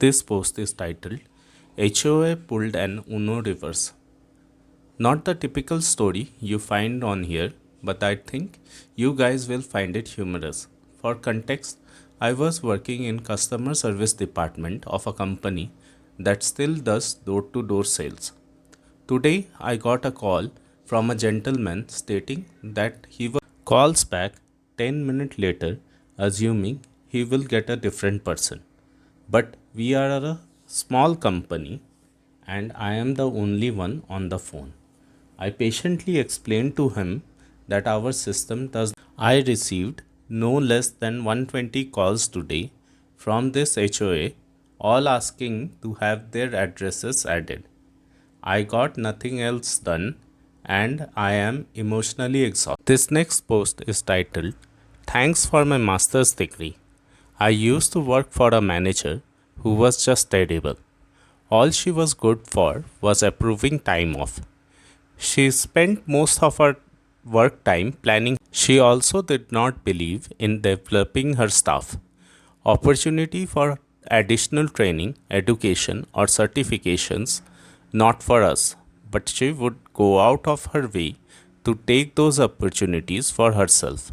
This post is titled HOA Pulled an Uno Reverse. Not the typical story you find on here, but I think you guys will find it humorous. For context, I was working in customer service department of a company that still does door-to-door sales. Today I got a call from a gentleman stating that he calls back 10 minutes later assuming he will get a different person. But we are a small company and I am the only one on the phone. I patiently explained to him that our system does. I received no less than 120 calls today from this HOA, all asking to have their addresses added. I got nothing else done and I am emotionally exhausted. This next post is titled Thanks for my master's degree. I used to work for a manager who was just terrible. All she was good for was approving time off. She spent most of her work time planning. She also did not believe in developing her staff. Opportunity for additional training, education, or certifications, not for us, but she would go out of her way to take those opportunities for herself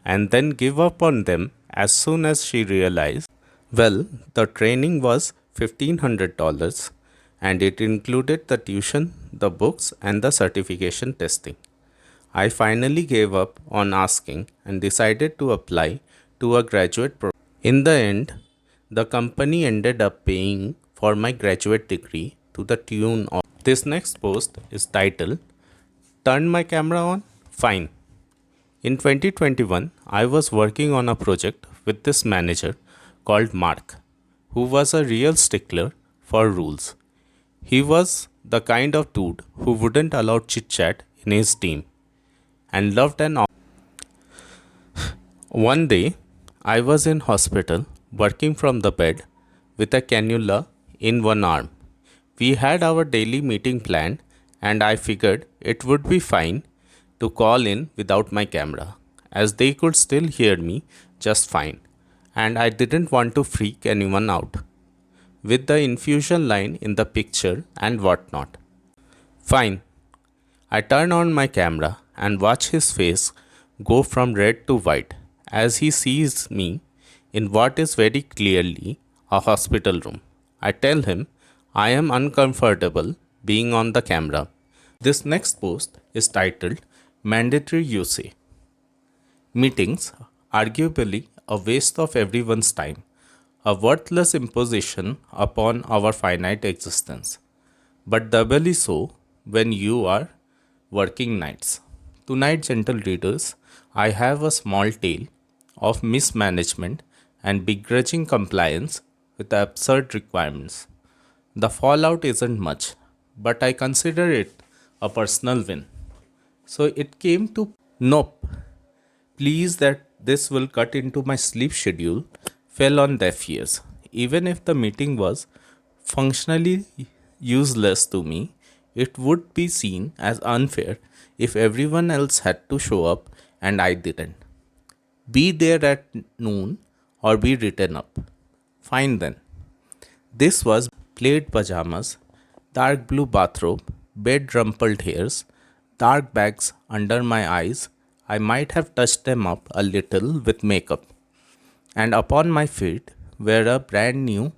and then give up on them as soon as she realized. Well, the training was $1,500 and it included the tuition, the books, and the certification testing. I finally gave up on asking and decided to apply to a graduate program. In the end, the company ended up paying for my graduate degree to the tune of. This next post is titled Turn My Camera On? Fine. In 2021, I was working on a project with this manager called Mark, who was a real stickler for rules. He was the kind of dude who wouldn't allow chit chat in his team and loved an. One day, I was in hospital working from the bed with a cannula in one arm. We had our daily meeting planned and I figured it would be fine to call in without my camera, as they could still hear me just fine, and I didn't want to freak anyone out with the infusion line in the picture and whatnot. Fine. I turn on my camera and watch his face go from red to white as he sees me in what is very clearly a hospital room. I tell him I am uncomfortable being on the camera. This next post is titled Mandatory Usage. Meetings, arguably a waste of everyone's time, a worthless imposition upon our finite existence, but doubly so when you are working nights. Tonight, gentle readers, I have a small tale of mismanagement and begrudging compliance with the absurd requirements. The fallout isn't much, but I consider it a personal win. So it came to nope. Please that this will cut into my sleep schedule fell on deaf ears. Even if the meeting was functionally useless to me, it would be seen as unfair if everyone else had to show up and I didn't. Be there at noon or be written up. Fine then. This was plaid pajamas, dark blue bathrobe, bed rumpled hairs, dark bags under my eyes. I might have touched them up a little with makeup. And upon my feet were a brand new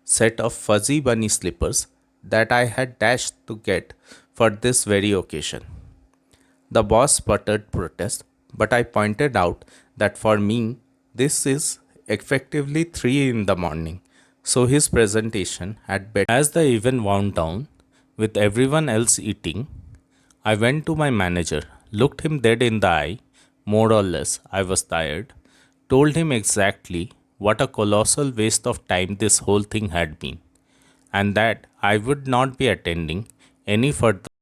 set of fuzzy bunny slippers that I had dashed to get for this very occasion. The boss sputtered protest, but I pointed out that for me, this is effectively 3 in the morning. So his presentation had better. As the event wound down, with everyone else eating, I went to my manager, looked him dead in the eye, more or less, I was tired, told him exactly what a colossal waste of time this whole thing had been, and that I would not be attending any further.